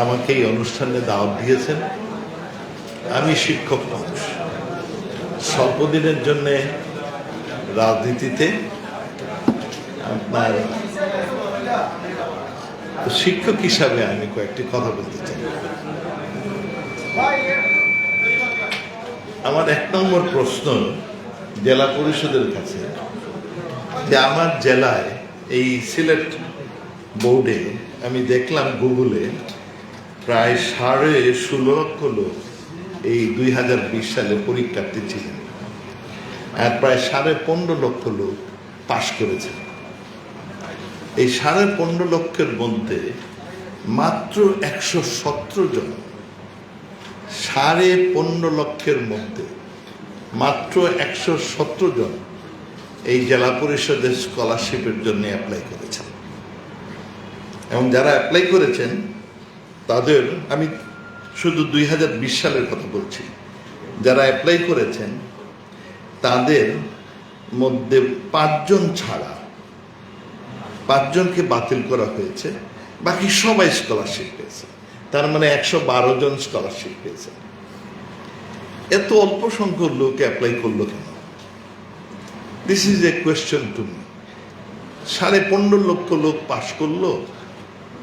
আমাকে এই অনুষ্ঠানে দাওয়াত দিয়েছেন। আমি শিক্ষক মানুষ, স্বল্পদিনের জন্য রাজনীতিতে আপনার শিক্ষক হিসাবে আমি কয়েকটি কথা বলতে চাই। আমার 1 নম্বর প্রশ্ন জেলা পরিষদের কাছে, যে আমার জেলায় এই সিলেট বোর্ডে আমি দেখলাম গুগলে প্রায় 16.5 লক্ষ লোক এই 2020 সালে পরীক্ষার্থী ছিলেন, আর প্রায় 15.5 লক্ষ লোক পাশ করেছে। এই 15.5 লক্ষের মধ্যে মাত্র 117 জন, 15.5 লক্ষের মধ্যে মাত্র 117 জন এই জেলা পরিষদের স্কলারশিপের জন্য অ্যাপ্লাই করেছেন। এবং যারা অ্যাপ্লাই করেছেন তাদের, আমি শুধু 2020 সালের কথা বলছি, যারা অ্যাপ্লাই করেছেন তাদের মধ্যে 5 জন ছাড়া 5 জনকে বাতিল করা হয়েছে, বাকি সবাই স্কলারশিপ পেয়েছে। তার মানে 112 জন স্কলারশিপ পেয়েছে। এত অল্প সংখ্যক লোক অ্যাপ্লাই করলো কেন? This is a question to me. 15.5 লক্ষ লোক পাশ করলো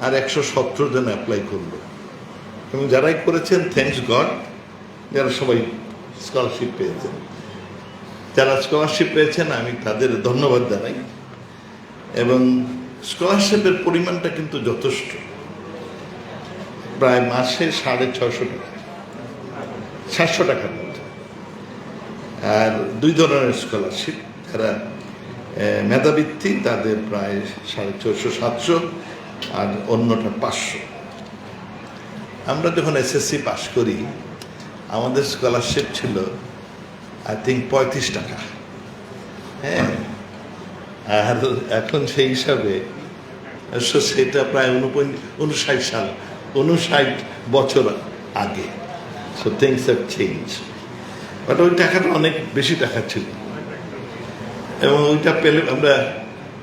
আর 117 জন অ্যাপ্লাই করলো, এবং যারাই করেছেন থ্যাঙ্কস গড, যারা সবাই স্কলারশিপ পেয়েছেন। যারা স্কলারশিপ পেয়েছেন আমি তাদের ধন্যবাদ জানাই, এবং স্কলারশিপের পরিমাণটা কিন্তু যথেষ্ট, প্রায় মাসে 650 টাকা, 700 টাকার মধ্যে। আর 2 ধরনের স্কলারশিপ, যারা মেধাবৃত্তি তাদের প্রায় 450-700, আর অন্যটা 500। আমরা যখন এসএসসি পাশ করি আমাদের স্কলারশিপ ছিল আই থিঙ্ক 35 টাকা। হ্যাঁ, আর এখন সেই হিসাবে সেটা প্রায় 59 বছর আগে। So things have change, but ওই টাকাটা অনেক বেশি টাকা ছিল, এবং ওইটা পেলে আমরা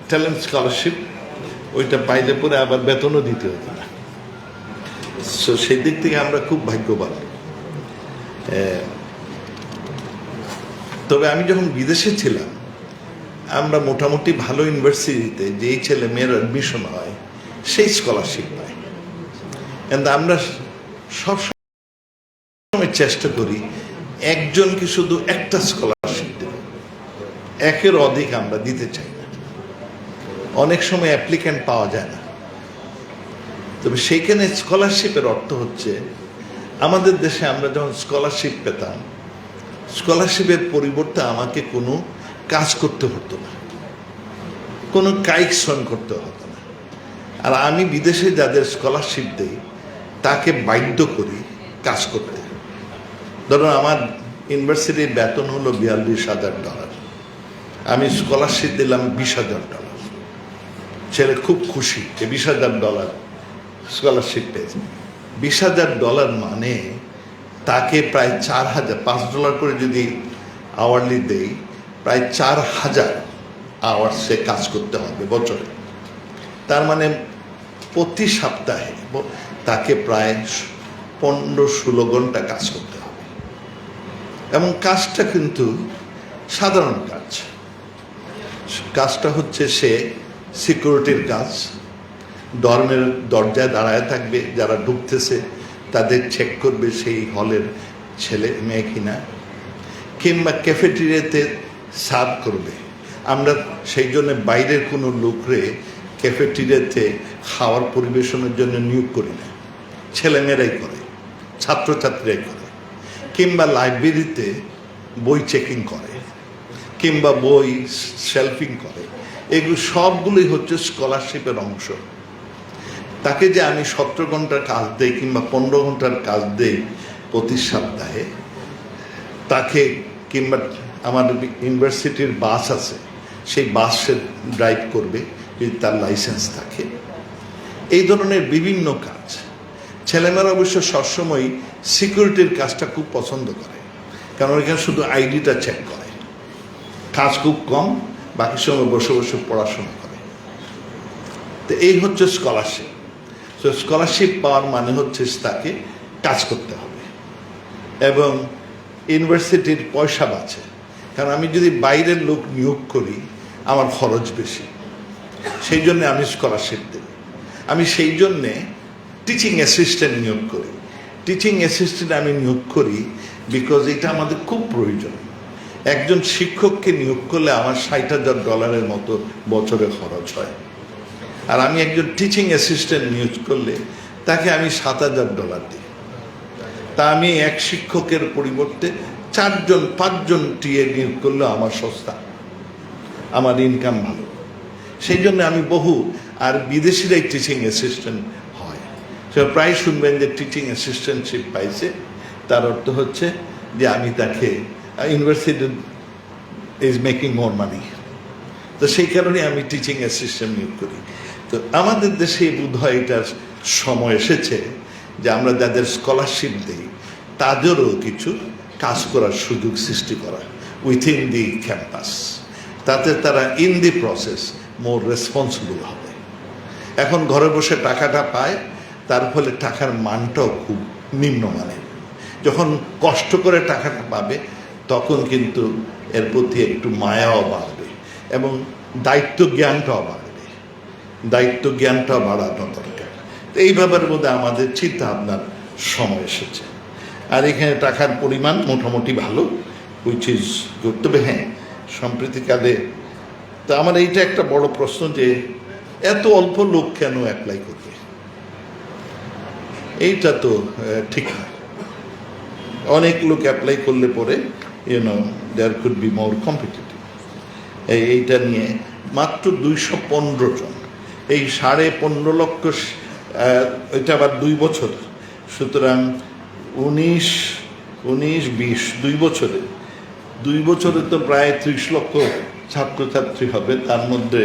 ট্যালেন্ট স্কলারশিপ, ওইটা পাইলে পরে আবার বেতনও দিতে হতো না। সো সেই দিক থেকে আমরা খুব ভাগ্যবান। তবে আমি যখন বিদেশে ছিলাম, আমরা মোটামুটি ভালো ইউনিভার্সিটিতে যেই ছেলে মেয়ের অ্যাডমিশন হয় সেই স্কলারশিপ পায়। কিন্তু আমরা সবসময় চেষ্টা করি একজনকে শুধু একটা স্কলারশিপ দেব, একের অধিক আমরা দিতে চাই না। অনেক সময় অ্যাপ্লিক্যান্ট পাওয়া যায় না। তবে সেইখানে স্কলারশিপের অর্থ হচ্ছে, আমাদের দেশে আমরা যখন স্কলারশিপ পেতাম, স্কলারশিপের পরিবর্তে আমাকে কোনো কাজ করতে হতো না, কোনো কায়িক শ্রম করতে হতো না। আর আমি বিদেশে যাদের স্কলারশিপ দেই তাকে বাধ্য করি কাজ করতে। ধরুন আমার ইউনিভার্সিটির বেতন হলো $42,000, আমি স্কলারশিপ দিলাম $20,000। ছেলে খুব খুশি যে $20,000 স্কলারশিপ পেয়েছে। $20,000 মানে তাকে প্রায় $4,000 করে যদি আওয়ারলি দেই, প্রায় 4,000 আওয়ার সে কাজ করতে হবে বছরে। তার মানে প্রতি সপ্তাহে তাকে প্রায় 15-16 ঘন্টা কাজ করতে হবে, এবং কাজটা কিন্তু সাধারণ কাজ। কাজটা হচ্ছে সে সিকিউরিটির কাজ, ডর্মের দরজায় দাঁড়ায় থাকবে, যারা ঢুকতেছে তাদের চেক করবে সেই হলের ছেলে মেয়ে কিনা, কিংবা ক্যাফেটেরিয়াতে সার্ভ করবে। আমরা সেই জন্য বাইরের কোনো লোকরে ক্যাফেটেরিয়াতে খাওয়ার পরিবেশনের জন্য নিয়োগ করি না, ছেলেমেয়েরাই করে, ছাত্রছাত্রীরাই করে। কিংবা লাইব্রেরিতে বই চেকিং করে, কিংবা বই শেলফিং করে। এগুলো সবগুলোই হচ্ছে স্কলারশিপের অংশ। তাকে যে আমি 17 ঘন্টার কাজ দেই কিংবা 15 ঘন্টার কাজ দেই প্রতি সপ্তাহে, তাকে, কিংবা আমার ইউনিভার্সিটির বাস আছে, সেই বাস সে ড্রাইভ করবে যদি তার লাইসেন্স থাকে। এই ধরনের বিভিন্ন কাজ। ছেলেমেয়েরা অবশ্য সবসময় সিকিউরিটির কাজটা খুব পছন্দ করে, কারণ এখানে শুধু আইডিটা চেক করে, কাজ খুব কম, বাকি সময় বসে বসে পড়াশোনা করে। তো এই হচ্ছে স্কলারশিপ। সো স্কলারশিপ পাওয়ার মানে হচ্ছে তাকে কাজ করতে হবে, এবং ইউনিভার্সিটির পয়সা বাঁচে। কারণ আমি যদি বাইরের লোক নিয়োগ করি আমার খরচ বেশি, সেই জন্যে আমি স্কলারশিপ দিই। আমি সেই জন্যে টিচিং অ্যাসিস্ট্যান্ট নিয়োগ করি। টিচিং অ্যাসিস্ট্যান্ট আমি নিয়োগ করি বিকজ এটা আমাদের খুব প্রয়োজন। একজন শিক্ষককে নিয়োগ করলে আমার $60,000 মতো বছরে খরচ হয়, আর আমি একজন টিচিং অ্যাসিস্ট্যান্ট নিয়োগ করলে তাকে আমি $7,000 দিই। তা আমি এক শিক্ষকের পরিবর্তে 4-5জন টিএ নিয়োগ করলে আমার সস্তা, আমার ইনকাম ভালো। সেই জন্য আমি আর বিদেশিরাই টিচিং অ্যাসিস্ট্যান্ট হয়। সে প্রায় শুনবেন যে টিচিং অ্যাসিস্ট্যান্টশিপ পাইছে, তার অর্থ হচ্ছে যে আমি তাকে ইউনিভার্সিটি ইজ মেকিং মোর মানি। তো সেই কারণে আমি টিচিং অ্যাসিস্ট্যান্ট নিয়োগ করি। তো আমাদের দেশে বোধ হয় এটার সময় এসেছে যে আমরা যাদের স্কলারশিপ দিই তাদেরও কিছু কাজ করার সুযোগ সৃষ্টি করা উইথিন দি ক্যাম্পাস, তাতে তারা in the process more responsible হবে। এখন ঘরে বসে টাকাটা পায়, তার ফলে টাকার মানটাও খুব নিম্নমানের। যখন কষ্ট করে টাকাটা পাবে তখন কিন্তু এর প্রতি একটু মায়াও বাড়বে এবং দায়িত্ব জ্ঞানটাও বাড়বে, দায়িত্ব জ্ঞানটাও বাড়ানো দরকার। তো এই ব্যাপারের মধ্যে আমাদের চিন্তা ভাবনার সময় এসেছে। আর এখানে টাকার পরিমাণ মোটামুটি ভালো, হুইচ ইজ গুড। তবে হ্যাঁ, সম্প্রতিকালে তো আমার এইটা একটা বড় প্রশ্ন যে এত অল্প লোক কেন অ্যাপ্লাই করবে, এইটা তো ঠিক না। অনেক লোক অ্যাপ্লাই করলে পরে there could be more competitive. এইটা নিয়ে মাত্র 215 জন, এই 15.5 লক্ষ, এটা আবার 2 বছর, সুতরাং 19, 20 2 বছরে তো প্রায় 30 লক্ষ ছাত্রছাত্রী হবে, তার মধ্যে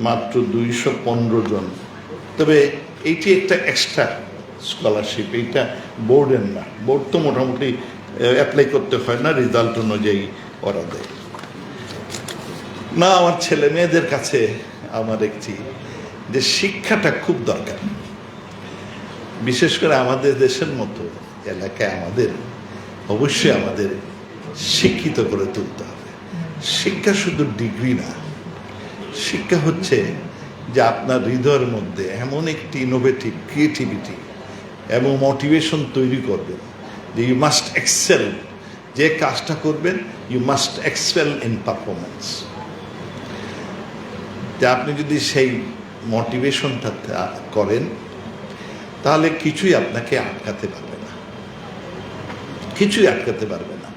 মাত্র 215 জন। তবে এইটি একটা এক্সট্রা স্কলারশিপ, এইটা বোর্ডের না। বোর্ড তো মোটামুটি অ্যাপ্লাই করতে হয় না, রেজাল্ট অনুযায়ী ওরা দেয় না। আমার ছেলে মেয়েদের কাছে আমার একটি যে শিক্ষাটা খুব দরকার, বিশেষ করে আমাদের দেশের মতো এলাকায় অবশ্যই আমাদের শিক্ষিত করে তুলতে হবে। শিক্ষা শুধু ডিগ্রি না, শিক্ষা হচ্ছে যে আপনার হৃদয়ের মধ্যে এমন একটি ইনোভেটিভ ক্রিয়েটিভিটি এবং মোটিভেশন তৈরি করবেন যে ইউ মাস্ট এক্সেল, যে কাজটা করবেন you must excel in performance. যে আপনি যদি সেই মোটিভেশনটা করেন তাহলে কিছুই আপনাকে আটকাতে পারবে না, কিছুই আটকাতে পারবে না।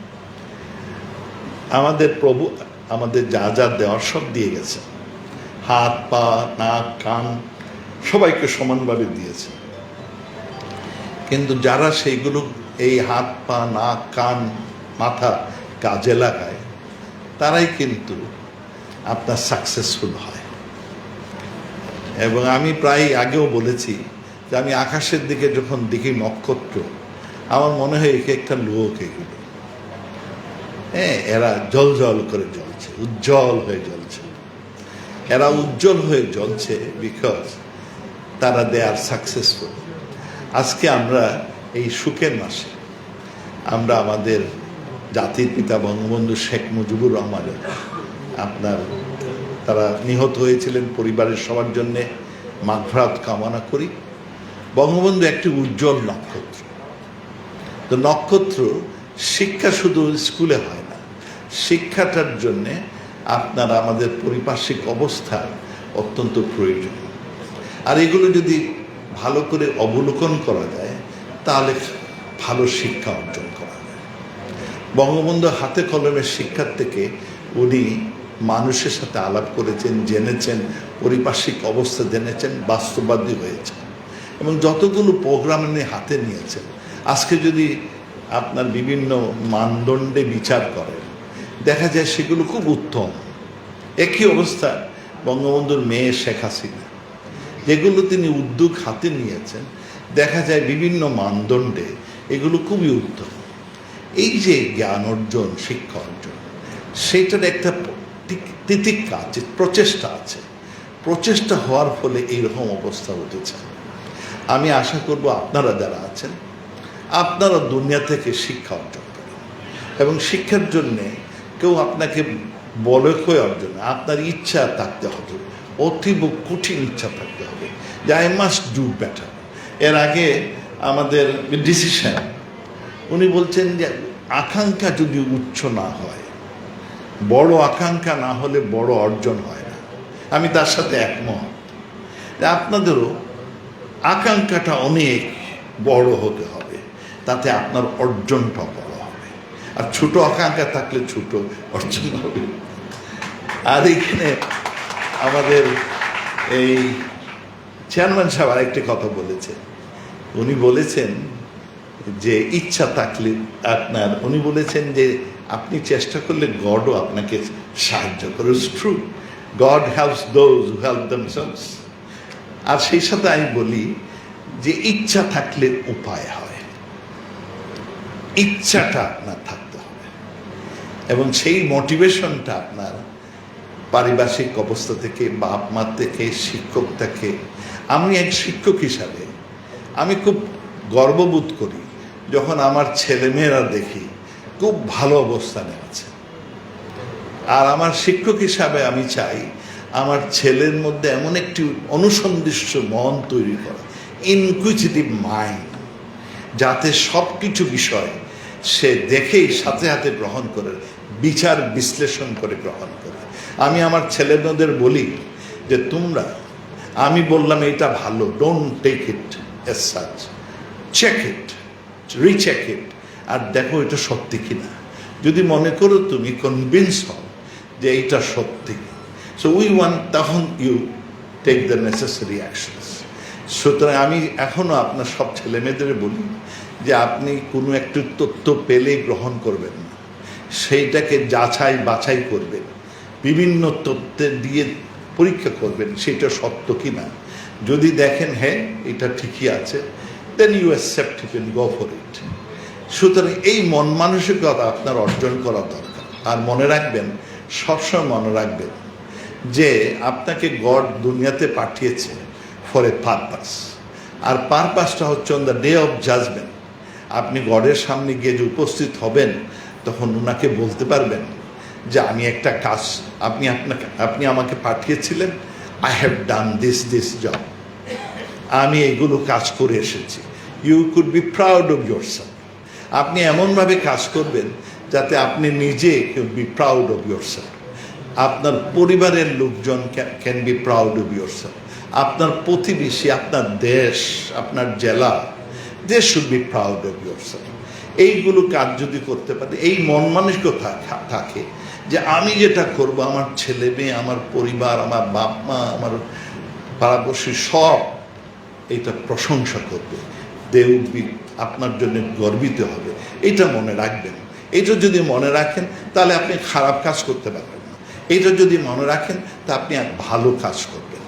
আমাদের প্রভু আমাদের যা যা দেওয়ার সব দিয়ে গেছে, হাত পা নাক কান সবাইকে সমানভাবে দিয়েছে, কিন্তু যারা সেইগুলো এই হাত পা নাক কান মাথা কাজে লাগায় তারাই কিন্তু আপনার সাকসেসফুল হয়। এবং আমি প্রায় আগেও বলেছি যে আমি আকাশের দিকে যখন দেখি নক্ষত্র, আমার মনে হয় একে একটা লোক, এগুলো হ্যাঁ, এরা জল করে জ্বলছে, উজ্জ্বল হয়ে জ্বলছে। এরা উজ্জ্বল হয়ে জ্বলছে বিকজ তারা দে আর সাকসেসফুল। আজকে আমরা এই সুখের মাসে আমরা আমাদের জাতির পিতা বঙ্গবন্ধু শেখ মুজিবুর রহমানের তারা নিহত হয়েছিলেন, পরিবারের সবার জন্যে মাগফিরাত কামনা করি। বঙ্গবন্ধু একটি উজ্জ্বল নক্ষত্র। তো নক্ষত্র শিক্ষা শুধু স্কুলে হয় না, শিক্ষাটার জন্যে আমাদের পারিপার্শ্বিক অবস্থা অত্যন্ত প্রয়োজন। আর এগুলো যদি ভালো করে অবলোকন করা যায় তাহলে ভালো শিক্ষা অর্জন করা যায়। বঙ্গবন্ধু হাতে কলমের শিক্ষার থেকে উনি মানুষের সাথে আলাপ করেছেন, জেনেছেন, পারিপার্শ্বিক অবস্থা জেনেছেন, বাস্তববাদী হয়েছেন এবং যতগুলো প্রোগ্রাম উনি হাতে নিয়েছেন। আজকে যদি আপনার বিভিন্ন মানদণ্ডে বিচার করেন দেখা যায় সেগুলো খুব উত্তম। একই অবস্থা বঙ্গবন্ধুর মেয়ে শেখ হাসিনা, যেগুলো তিনি উদ্যোগ হাতে নিয়েছেন দেখা যায় বিভিন্ন মানদণ্ডে এগুলো খুবই উত্তম। এই যে জ্ঞান অর্জন, শিক্ষা অর্জন, সেইটার একটা তিতিক্ষা আছে, প্রচেষ্টা আছে। প্রচেষ্টা হওয়ার ফলে এইরকম অবস্থা উঠেছে। আমি আশা করব আপনারা যারা আছেন আপনারা দুনিয়া থেকে শিক্ষা অর্জন করেন, এবং শিক্ষার জন্যে কেউ আপনাকে বলে কয়ে অর্জন, আপনার ইচ্ছা থাকতে হবে, অতীব কঠিন ইচ্ছা থাকতে হবে যে আই মাস্ট ডু বেটার। এর আগে আমাদের ডিসিশন উনি বলছেন যে আকাঙ্ক্ষা যদি উচ্চ না হয়, বড় আকাঙ্ক্ষা না হলে বড় অর্জন হয় না। আমি তার সাথে একমত। আপনাদেরও আকাঙ্ক্ষাটা অনেক বড় হতে হবে, তাতে আপনার অর্জনটা বড় হবে। আর ছোট আকাঙ্ক্ষা থাকলে ছোট অর্জন হবে। আর এইখানে আমাদের এই চেয়ারম্যান সাহেব আরেকটি কথা বলেছেন। উনি বলেছেন যে ইচ্ছা থাকলে আপনার, উনি বলেছেন যে আপনি চেষ্টা করলে গডও আপনাকে সাহায্য করে। It's true, God helps those who help themselves. আর সেই সাথে আমি বলি যে ইচ্ছা থাকলে উপায় হয়, ইচ্ছাটা আপনার থাকতে হবে, এবং সেই মোটিভেশনটা আপনার পারিপার্শ্বিক অবস্থা থেকে, বাপ মা থেকে, শিক্ষক থেকে। আমি এক শিক্ষক হিসাবে আমি খুব গর্ববোধ করি যখন আমার ছেলেমেয়েরা দেখি খুব ভালো অবস্থানে আছে। আর আমার শিক্ষক হিসাবে আমি চাই আমার ছেলের মধ্যে এমন একটি অনুসন্ধিৎস মন তৈরি করা, ইনকুইজিটিভ মাইন্ড, যাতে সব কিছু বিষয় সে দেখেই সাথে সাথে গ্রহণ করে, বিচার বিশ্লেষণ করে গ্রহণ করে। আমি আমার ছেলেমেয়েদের বলি যে তোমরা, আমি বললাম এটা ভালো, don't take it as such, check it, recheck it, আর দেখো এটা সত্যি কিনা। যদি মনে করো তুমি কনভিন্স হও যে এইটা সত্যি, সো উই ওয়ান্ট, তখন you take the necessary actions. সুতরাং আমি এখনও আপনার সব ছেলেমেয়েদের বলি যে আপনি কোনো একটি তথ্য পেলেই গ্রহণ করবেন না, সেইটাকে যাচাই বাছাই করবেন, বিভিন্ন তথ্যের দিয়ে পরীক্ষা করবেন সেটা সত্য কি না। যদি দেখেন হ্যাঁ এটা ঠিকই আছে, then you accept it and go for it. সুতরাং এই মন মানসিকতা আপনার অর্জন করা দরকার। আর মনে রাখবেন, সবসময় মনে রাখবেন যে আপনাকে গড দুনিয়াতে পাঠিয়েছে ফর এ পারপাস, আর পারপাসটা হচ্ছে on the day of judgement. আপনি গডের সামনে গিয়ে যে উপস্থিত হবেন, তখন ওনাকে বলতে পারবেন যে আমি একটা কাজ, আপনি আমাকে পাঠিয়েছিলেন, I have done this job, আমি এগুলো কাজ করে এসেছি। You could be proud of yourself. আপনি এমনভাবে কাজ করবেন যাতে আপনি নিজে বি প্রাউড অফ ইয়োরসেলফ, আপনার পরিবারের লোকজন can be proud of yourself, আপনার প্রতিবেশী, আপনার দেশ, আপনার জেলা, they should be proud of yourself. এইগুলো কাজ যদি করতে পারে, এই মন মানসিকতা থাকে যে আমি যেটা করব, আমার ছেলে মেয়ে, আমার পরিবার, আমার বাপ মা, আমার পাড়াপড়শি সব এইটা প্রশংসা করবে, দে উড বি, আপনার জন্য গর্বিত হবে। এইটা মনে রাখবেন। এইটা যদি মনে রাখেন তাহলে আপনি খারাপ কাজ করতে পারবেন না। এইটা যদি মনে রাখেন তা আপনি এক ভালো কাজ করবেন,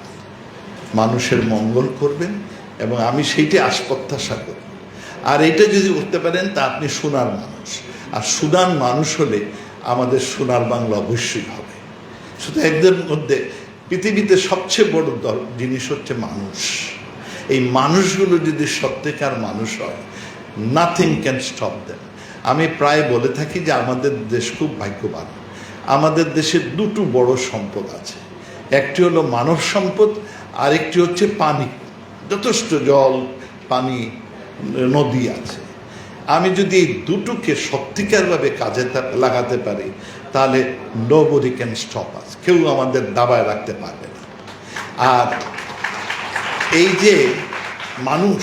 মানুষের মঙ্গল করবেন, এবং আমি সেইটি প্রত্যাশা করব। আর এটা যদি করতে পারেন তা আপনি সোনার মানুষ। আর সোনার মানুষ হলে আমাদের সোনার বাংলা অবশ্যই হবে। শুধু একদের মধ্যে পৃথিবীতে সবচেয়ে বড় জিনিস হচ্ছে মানুষ। এই মানুষগুলো যদি সত্যিকার মানুষ হয়, নাথিং ক্যান স্টপ দেম। আমি প্রায় বলে থাকি যে আমাদের দেশ খুব ভাগ্যবান। আমাদের দেশে দুটো বড় সম্পদ আছে, একটি হলো মানব সম্পদ, আরেকটি হচ্ছে পানি। যথেষ্ট জল, পানি, নদী আছে। আমি যদি এই দুটোকে সত্যিকারভাবে কাজে লাগাতে পারি, তাহলে নোবডি ক্যান স্টপ আস, কেউ আমাদের দাবায় রাখতে পারবে না। আর এই যে মানুষ,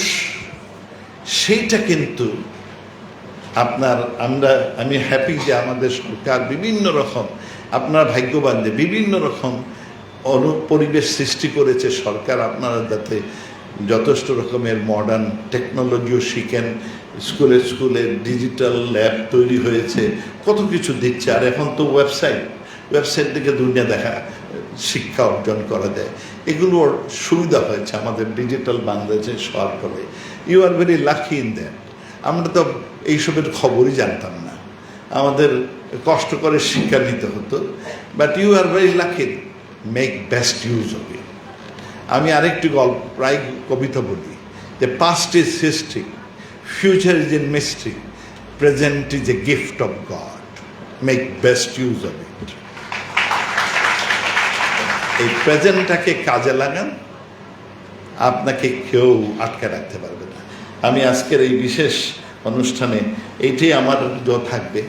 সেইটা কিন্তু আমি হ্যাপি যে আমাদের সরকার বিভিন্ন রকম, আপনারা ভাগ্যবান যে বিভিন্ন রকম পরিবেশ সৃষ্টি করেছে সরকার, আপনারা যাতে যথেষ্ট রকমের মডার্ন টেকনোলজিও শিখেন। স্কুলে ডিজিটাল ল্যাব তৈরি হয়েছে, কত কিছু দিচ্ছে। আর এখন তো ওয়েবসাইট থেকে দুনিয়া দেখা, শিক্ষা অর্জন করা যায়। এগুলোর সুবিধা হয়েছে আমাদের ডিজিটাল বাংলাদেশে হওয়ার ফলে। You are very lucky in that. আমরা তো এইসবের খবরই জানতাম না, আমাদের কষ্ট করে শিক্ষা নিতে হতো। But you are very lucky, make best use of it. আমি আরেকটি প্রায় কবিতা বলি The past is history, future is in mystery, present is a gift of God. Make best use of it. এই প্রেজেন্টটাকে কাজে লাগান, আপনাকে কেউ আটকে রাখতে পারবে না। আমি আজকের এই বিশেষ অনুষ্ঠানে এইটাই আমার থাকবে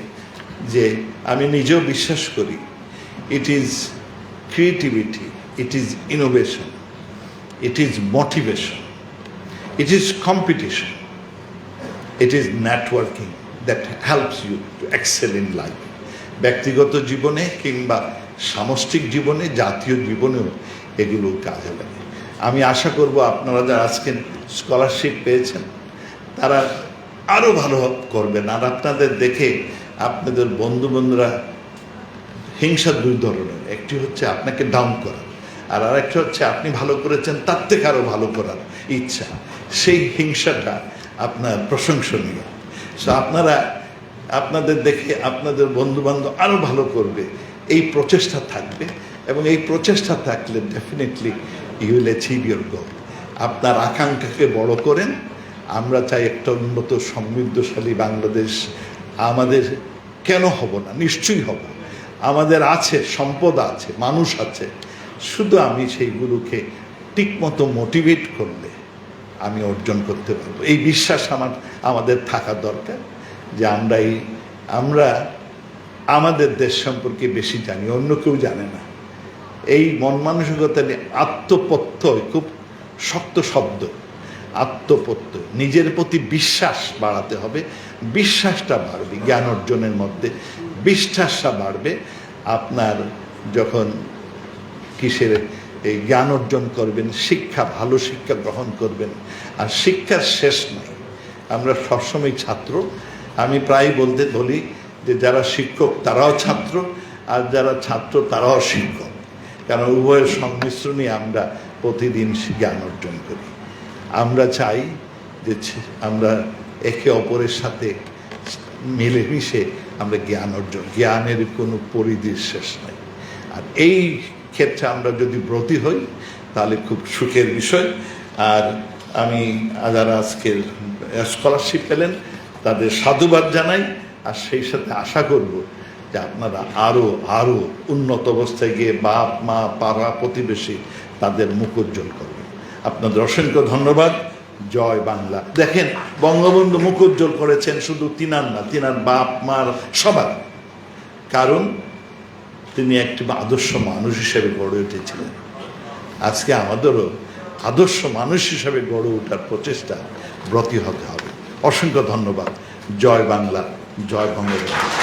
যে আমি নিজেও বিশ্বাস করি it is creativity, it is innovation, it is motivation, it is competition, it is networking that helps you to excel in life. ব্যক্তিগত জীবনে কিংবা সামষ্টিক জীবনে, জাতীয় জীবনেও এগুলো কাজে লাগে। আমি আশা করব আপনারা যারা আজকে স্কলারশিপ পেয়েছেন তারা আরও ভালো করবেন। আর আপনাদের দেখে আপনাদের বন্ধুরা, হিংসা দুই ধরনের, একটি হচ্ছে আপনাকে ডাউন করার, আর আরেকটা হচ্ছে আপনি ভালো করেছেন তার থেকে আরও ভালো করার ইচ্ছা। সেই হিংসাটা আপনার প্রশংসনীয়। সো আপনারা আপনাদের দেখে আপনাদের বন্ধুবান্ধব আরও ভালো করবে, এই প্রচেষ্টা থাকবে, এবং এই প্রচেষ্টা থাকলে definitely you will achieve your goal. আপনার আকাঙ্ক্ষাকে বড় করেন। আমরা চাই একটা উন্নত সমৃদ্ধশালী বাংলাদেশ। আমাদের কেন হব না? নিশ্চয়ই হব। আমাদের আছে, সম্পদ আছে, মানুষ আছে, শুধু আমি সেইগুলোকে ঠিকমতো মোটিভেট করলে আমি অর্জন করতে পারবো। এই বিশ্বাস আমাদের থাকা দরকার যে আমরা আমাদের দেশ সম্পর্কে বেশি জানি, অন্য কেউ জানে না। এই মন মানসিকতা নিয়ে আত্মপ্রত্যয় খুব শক্ত শব্দ। আত্মপ্রত্যয়, নিজের প্রতি বিশ্বাস বাড়াতে হবে। বিশ্বাসটা বাড়বে জ্ঞান অর্জনের মধ্যে, বিশ্বাসটা বাড়বে আপনার যখন কিসের এই জ্ঞান অর্জন করবেন, শিক্ষা, ভালো শিক্ষা গ্রহণ করবেন। আর শিক্ষার শেষ নাই। আমরা সবসময় ছাত্র। আমি প্রায় বলি যে যারা শিক্ষক তারাও ছাত্র, আর যারা ছাত্র তারাও শিক্ষক, কারণ উভয়ের সংমিশ্রণে আমরা প্রতিদিন জ্ঞান অর্জন করি। আমরা চাই যে আমরা একে অপরের সাথে মিলেমিশে আমরা জ্ঞান অর্জন, জ্ঞানের কোনো পরিধির শেষ নাই। আর এই ক্ষেত্রে আমরা যদি ব্রতী হই তাহলে খুব সুখের বিষয়। আর আমি যারা আজকের স্কলারশিপ পেলেন তাদের সাধুবাদ জানাই, আর সেই সাথে আশা করব যে আপনারা আরও উন্নত অবস্থায় গিয়ে বাপ মা পাড়া প্রতিবেশী তাদের মুখ উজ্জ্বল করবেন। আপনাদের অসংখ্য ধন্যবাদ। জয় বাংলা। দেখেন, বঙ্গবন্ধু মুখ উজ্জ্বল করেছেন শুধু তিনার না, তিনার বাপ মার সবার। কারণ তিনি একটি আদর্শ মানুষ হিসেবে গড়ে উঠেছিলেন। আজকে আমাদেরও আদর্শ মানুষ হিসেবে গড়ে ওঠার প্রচেষ্টা ব্রতী হতে হবে। অসংখ্য ধন্যবাদ। জয় বাংলা, জয় বঙ্গবন্ধু।